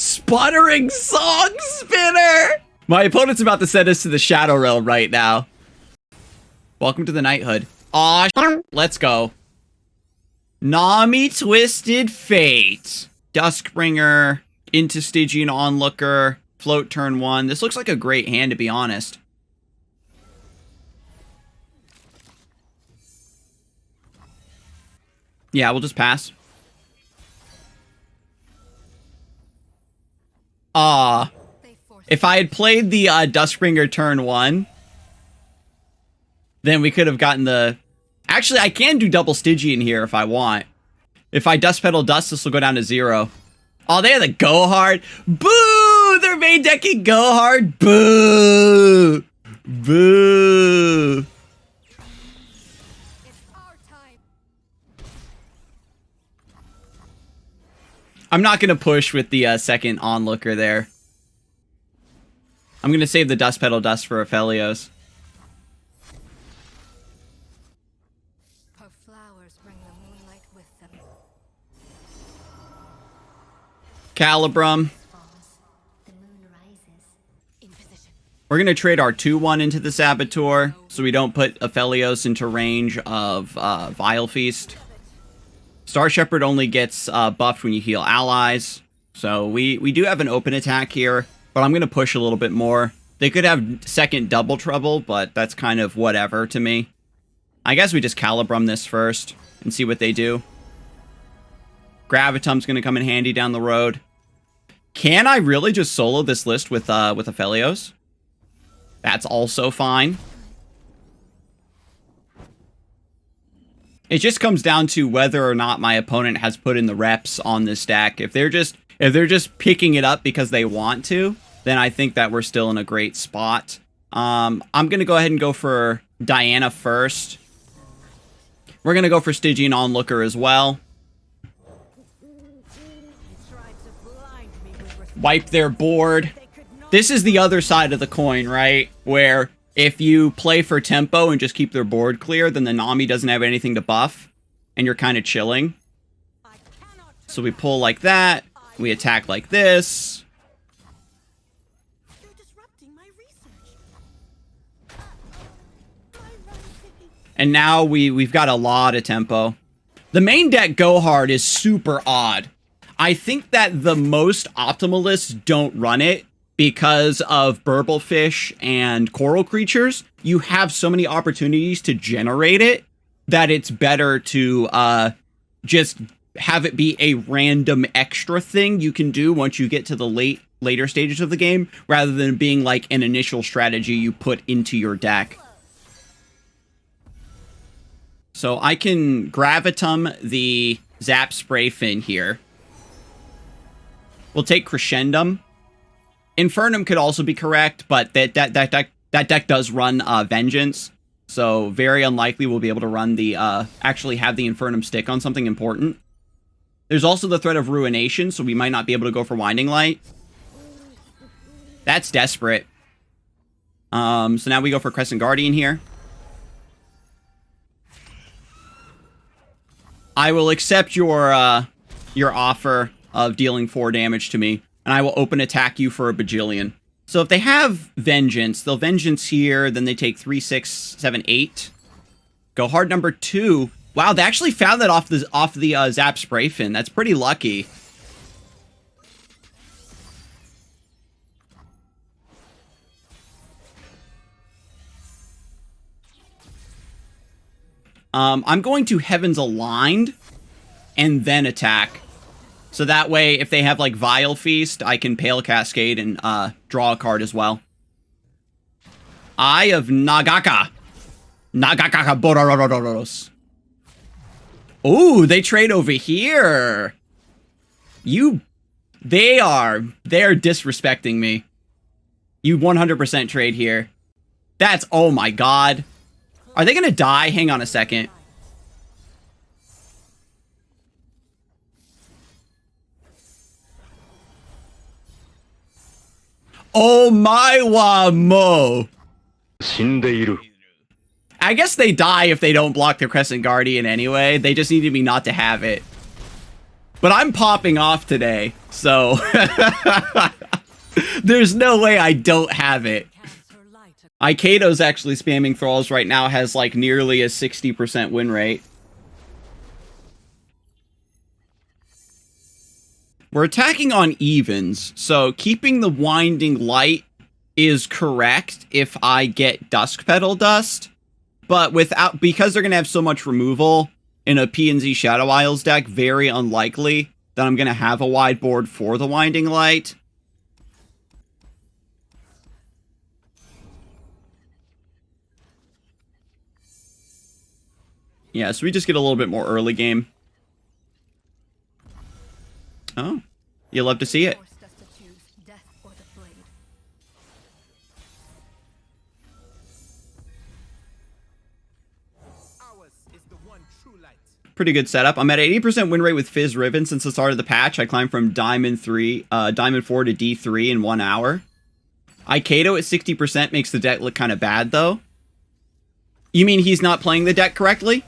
Sputtering Song Spinner! My opponent's about to send us to the Shadow Realm right now. Welcome to the Knighthood. Aw, let's go. Nami Twisted Fate. Duskbringer, into Stygian Onlooker, float turn 1. This looks like a great hand, to be honest. Yeah, we'll just pass. If I had played the Duskbringer turn 1, then we could have gotten the... Actually, I can do double Stygian here if I want. If I Dust Petal Dust, this will go down to 0. Oh, they have the Go Hard. Boo! They're main decking Go Hard. Boo! Boo! I'm not going to push with the second Onlooker there. I'm going to save the Dust Petal Dust for Aphelios. Her flowers bring the moonlight with them. Calibrum. The moon rises. In position. We're going to trade our 2-1 into the Saboteur, so we don't put Aphelios into range of Vile Feast. Star Shepherd only gets buffed when you heal allies. So we do have an open attack here, but I'm going to push a little bit more. They could have second Double Trouble, but that's kind of whatever to me. I guess we just Calibrum this first and see what they do. Gravitum's going to come in handy down the road. Can I really just solo this list with Aphelios? That's also fine. It just comes down to whether or not my opponent has put in the reps on this deck. If they're just picking it up because they want to, then I think that we're still in a great spot. I'm gonna go ahead and go for Diana first. We're gonna go for Stygian Onlooker as well. Wipe their board. This is the other side of the coin, right? Where if you play for tempo and just keep their board clear, then the Nami doesn't have anything to buff, and you're kind of chilling. So we pull like that, we attack like this. And now we've got a lot of tempo. The main deck Go Hard is super odd. I think that the most optimalists don't run it because of Burblefish and Coral Creatures. You have so many opportunities to generate it that it's better to just have it be a random extra thing you can do once you get to the later stages of the game, rather than being like an initial strategy you put into your deck. So I can Gravitum the Zap Spray Fin here. We'll take Crescendum. Infernum could also be correct, but that deck does run Vengeance, so very unlikely we'll be able to run the actually have the Infernum stick on something important. There's also the threat of Ruination, so we might not be able to go for Winding Light. That's desperate. So now we go for Crescent Guardian here. I will accept your offer of dealing 4 damage to me, and I will open attack you for a bajillion. So if they have Vengeance, they'll Vengeance here, then they take 3, 6, 7, 8. Go Hard number 2. Wow, they actually found that off the Zap Spray Fin. That's pretty lucky. I'm going to Heavens Aligned and then attack. So that way, if they have like Vile Feast, I can Pale Cascade and draw a card as well. Eye of Nagaka. Nagaka Borororos. Ooh, they trade over here. They're disrespecting me. You 100% trade here. That's, oh my god. Are they gonna die? Hang on a second. Oh my wa mo. I guess they die if they don't block their Crescent Guardian anyway. They just need me not to have it. But I'm popping off today, so there's no way I don't have it. Aikato's actually spamming thralls right now, has like nearly a 60% win rate. We're attacking on evens, so keeping the Winding Light is correct if I get Dusk Petal Dust, but because they're going to have so much removal in a P&Z Shadow Isles deck, very unlikely that I'm going to have a wide board for the Winding Light. Yeah, so we just get a little bit more early game. Oh, you'll love to see it. Pretty good setup. I'm at 80% win rate with Fizz Ribbon since the start of the patch. I climbed from Diamond 4 to D3 in 1 hour. Aikato at 60% makes the deck look kind of bad, though. You mean he's not playing the deck correctly?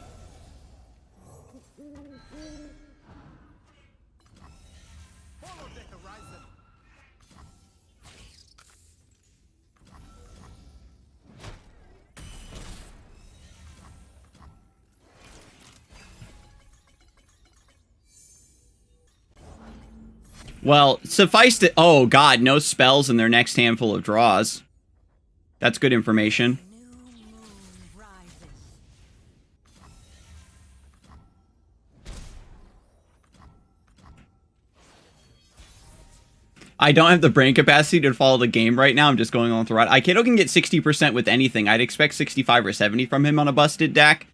Well, suffice to... Oh, God, no spells in their next handful of draws. That's good information. I don't have the brain capacity to follow the game right now. I'm just going on the ride. Aikato can get 60% with anything. I'd expect 65 or 70 from him on a busted deck.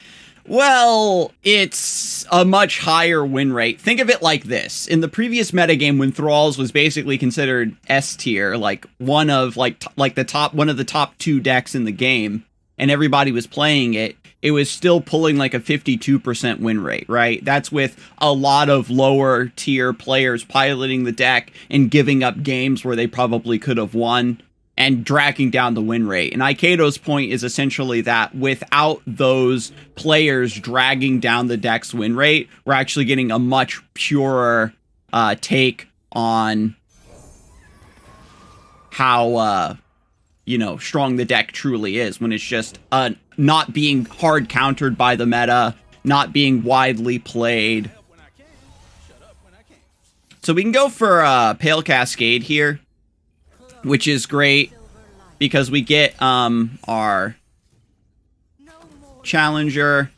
Well, it's a much higher win rate. Think of it like this. In the previous metagame, when Thralls was basically considered S tier, like one of the top 2 decks in the game, and everybody was playing it, it was still pulling like a 52% win rate, right? That's with a lot of lower tier players piloting the deck and giving up games where they probably could have won and dragging down the win rate. And Aikato's point is essentially that without those players dragging down the deck's win rate, we're actually getting a much purer take on how, strong the deck truly is when it's just not being hard countered by the meta, not being widely played. So we can go for Pale Cascade here, which is great because we get our challenger.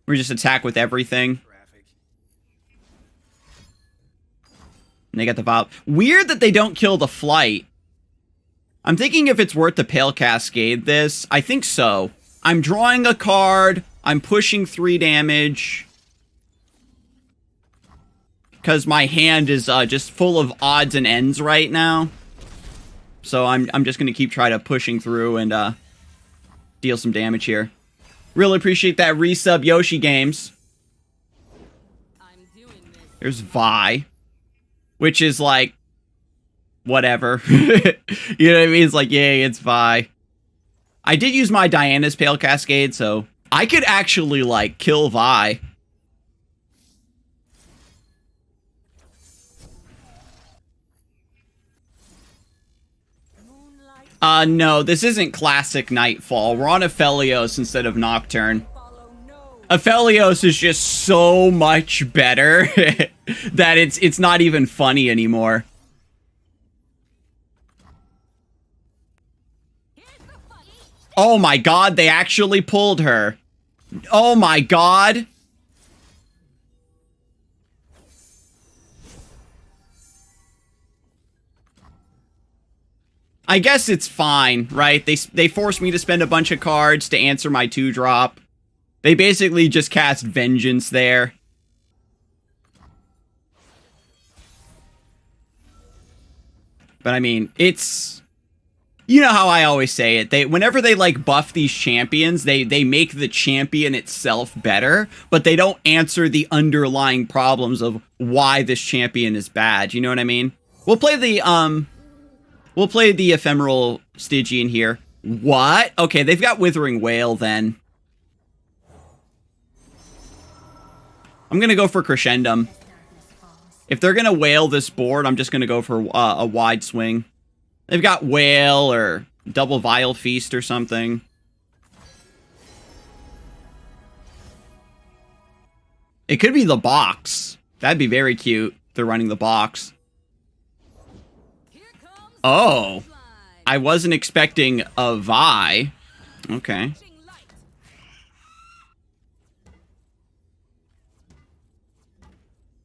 We just attack with everything. And they get the vibe. Weird that they don't kill the flight. I'm thinking if it's worth the Pale Cascade this. I think so. I'm drawing a card. I'm pushing 3 damage. Because my hand is just full of odds and ends right now. So I'm just going to keep trying to pushing through and deal some damage here. Really appreciate that resub, Yoshi Games. There's Vi. Which is like, whatever. You know what I mean? It's like, yay, it's Vi. I did use my Diana's Pale Cascade, so I could actually, like, kill Vi. No, this isn't classic Nightfall. We're on Aphelios instead of Nocturne. Aphelios is just so much better that it's not even funny anymore. Oh my god, they actually pulled her. Oh my god. I guess it's fine, right? They forced me to spend a bunch of cards to answer my 2-drop. They basically just cast Vengeance there. But I mean, it's... You know how I always say it. Whenever they, like, buff these champions, they make the champion itself better, but they don't answer the underlying problems of why this champion is bad. You know what I mean? We'll play the Ephemeral Stygian here. What? Okay, they've got Withering Wail then. I'm going to go for Crescendum. If they're going to whale this board, I'm just going to go for a wide swing. They've got Whale or Double Vile Feast or something. It could be the box. That'd be very cute. They're running the box. Oh. I wasn't expecting a Vi. Okay.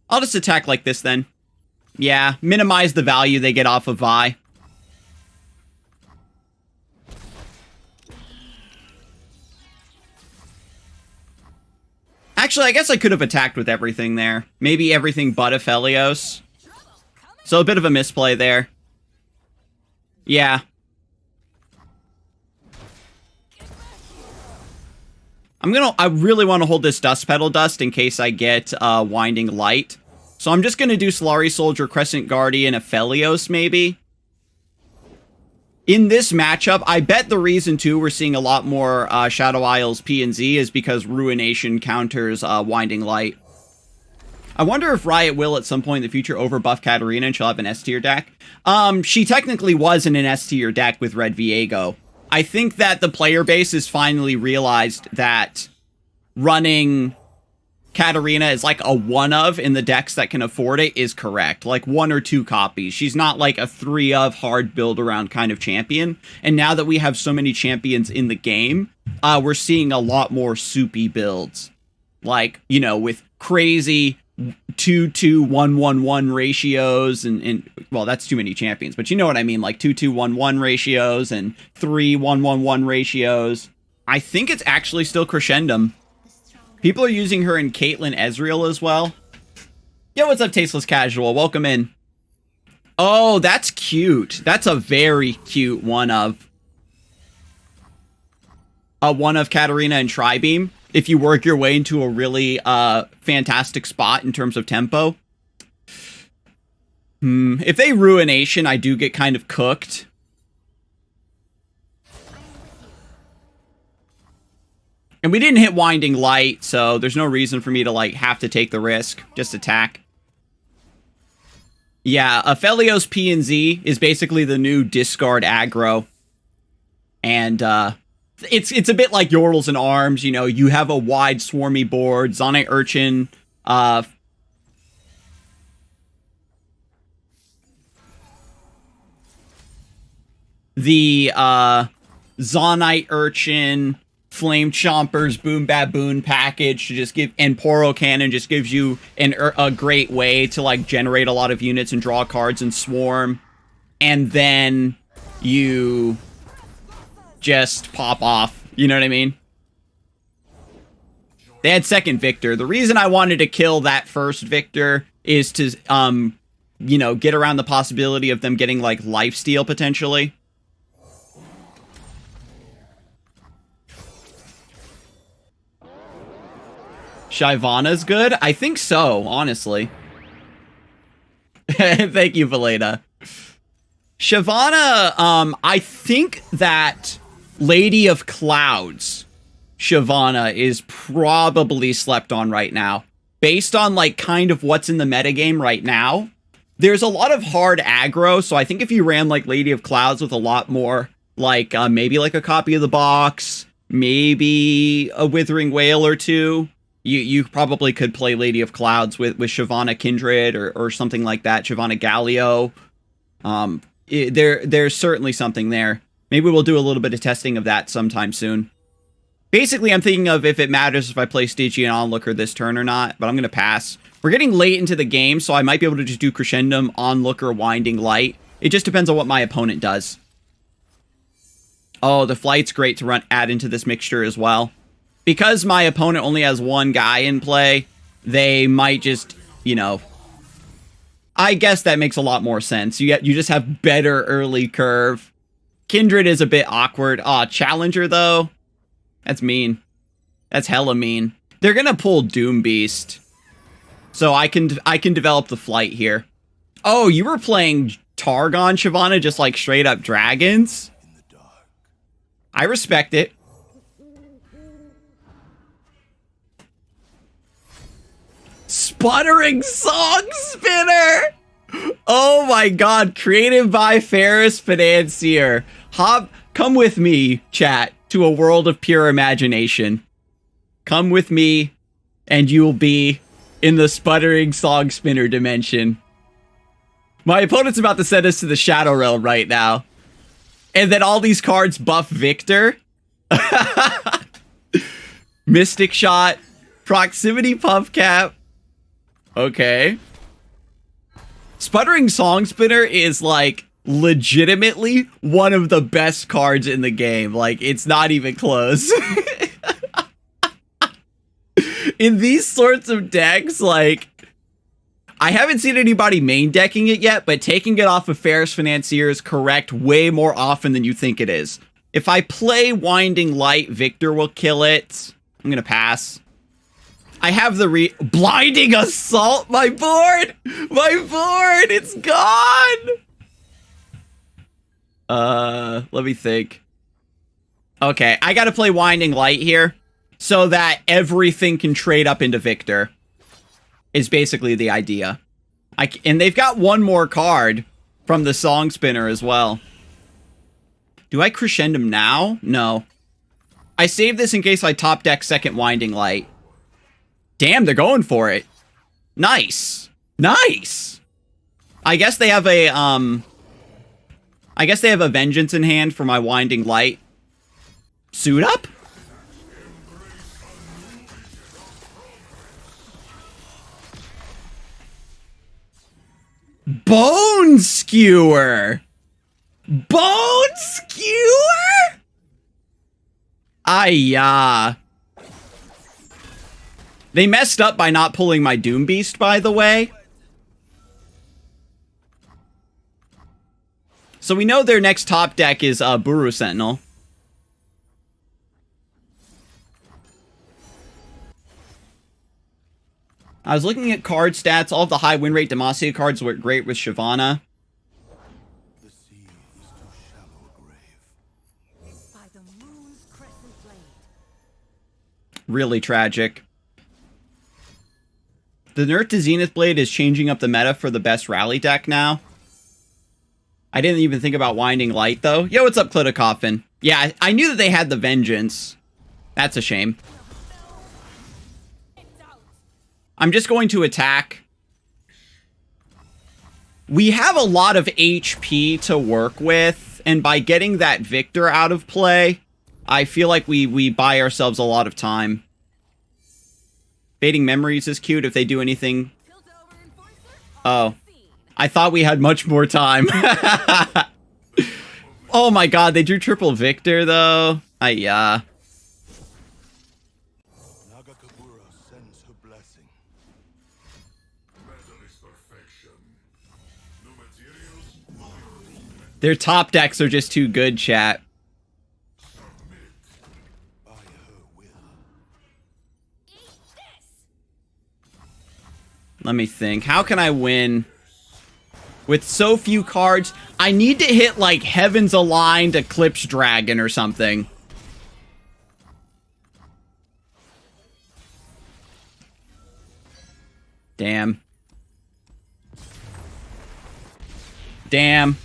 I'll just attack like this then. Yeah, minimize the value they get off of Vi. Actually, I guess I could have attacked with everything there. Maybe everything but Aphelios. So a bit of a misplay there. Yeah. I really want to hold this Dust Petal Dust in case I get Winding Light. So I'm just going to do Solari Soldier, Crescent Guardian, Aphelios maybe. In this matchup, I bet the reason, too, we're seeing a lot more Shadow Isles P and Z is because Ruination counters Winding Light. I wonder if Riot will, at some point in the future, overbuff Katarina and she'll have an S-tier deck. She technically was in an S-tier deck with Red Viego. I think that the player base has finally realized that running Katarina is like a one-of in the decks that can afford it is correct. Like 1 or 2 copies. She's not like a 3-of hard build-around kind of champion. And now that we have so many champions in the game, we're seeing a lot more soupy builds. Like, you know, with crazy 2-2-1-1-1 ratios and well, that's too many champions, but you know what I mean, like 2-2-1-1 ratios and 3-1-1-1 ratios. I think it's actually still Crescendum. People are using her in Caitlyn Ezreal as well. Yo, what's up, Tasteless Casual? Welcome in. Oh, that's cute. That's a very cute one-of. A one-of Katarina and Tribeam. If you work your way into a really fantastic spot in terms of tempo. If they Ruination, I do get kind of cooked. And we didn't hit Winding Light, so there's no reason for me to, like, have to take the risk. Just attack. Yeah, Aphelios P and Z is basically the new discard aggro. And, it's a bit like Yordles and Arms, you know, you have a wide swarmy board, Zonite Urchin, the, Zonite Urchin, Flame Chompers, Boom Baboon package to just give, and Poro Cannon just gives you a great way to, like, generate a lot of units and draw cards and swarm. And then you just pop off. You know what I mean? They had second Victor. The reason I wanted to kill that first Victor is to, you know, get around the possibility of them getting, like, lifesteal potentially. Shyvana's good? I think so, honestly. Thank you, Valeda. Shyvana, I think that Lady of Clouds, Shyvana, is probably slept on right now. Based on, like, kind of what's in the metagame right now, there's a lot of hard aggro, so I think if you ran, like, Lady of Clouds with a lot more, like, maybe, like, a copy of the box, maybe a Withering Whale or two, you probably could play Lady of Clouds with Shyvana Kindred or something like that, Shyvana Galio. There's certainly something there. Maybe we'll do a little bit of testing of that sometime soon. Basically, I'm thinking of if it matters if I play Stygian Onlooker this turn or not, but I'm going to pass. We're getting late into the game, so I might be able to just do Crescendum, Onlooker, Winding Light. It just depends on what my opponent does. Oh, the Flight's great to add into this mixture as well. Because my opponent only has one guy in play, they might just, you know... I guess that makes a lot more sense. You just have better early curve. Kindred is a bit awkward. Aw, Challenger, though? That's mean. That's hella mean. They're gonna pull Doom Beast. So I can develop the Flight here. Oh, you were playing Targon, Shyvana, just like straight up dragons? I respect it. Sputtering Song Spinner! Oh my god, created by Ferris Financier. Come with me, chat, to a world of pure imagination. Come with me, and you will be in the Sputtering Song Spinner dimension. My opponent's about to send us to the Shadow Realm right now. And then all these cards buff Victor. Mystic Shot. Proximity Puff Cap. Okay. Sputtering Song Spinner is, like, legitimately one of the best cards in the game. Like, it's not even close. In these sorts of decks, like, I haven't seen anybody main decking it yet, but taking it off of Ferris Financier is correct way more often than you think it is. If I play Winding Light, Victor will kill it. I'm gonna pass. I have the Blinding Assault, my board! My board! It's gone! Let me think. Okay, I gotta play Winding Light here, so that everything can trade up into Victor. Is basically the idea. And they've got one more card from the Song Spinner as well. Do I Crescendum now? No. I saved this in case I top deck second Winding Light. Damn, they're going for it. Nice. Nice. I guess they have a, I guess they have a Vengeance in hand for my Winding Light. Suit up? Bone Skewer! Bone Skewer? Ayah. They messed up by not pulling my Doom Beast, by the way. So we know their next top deck is Buru Sentinel. I was looking at card stats. All of the high win rate Demacia cards were great with Shyvana. The sea is too shallow a grave. By the moon's crescent blade. Really tragic. The nerf to Zenith Blade is changing up the meta for the best rally deck now. I didn't even think about Winding Light, though. Yo, what's up, Clitocoffin? Yeah, I knew that they had the Vengeance. That's a shame. I'm just going to attack. We have a lot of HP to work with, and by getting that Victor out of play, I feel like we buy ourselves a lot of time. Fading Memories is cute if they do anything. Oh. I thought we had much more time. Oh my god, they drew triple Victor, though. Ayah. Nagakabura sends her blessing. Their top decks are just too good, chat. By her will. Let me think. How can I win? With so few cards, I need to hit, like, Heavens Aligned Eclipse Dragon or something. Damn. Damn.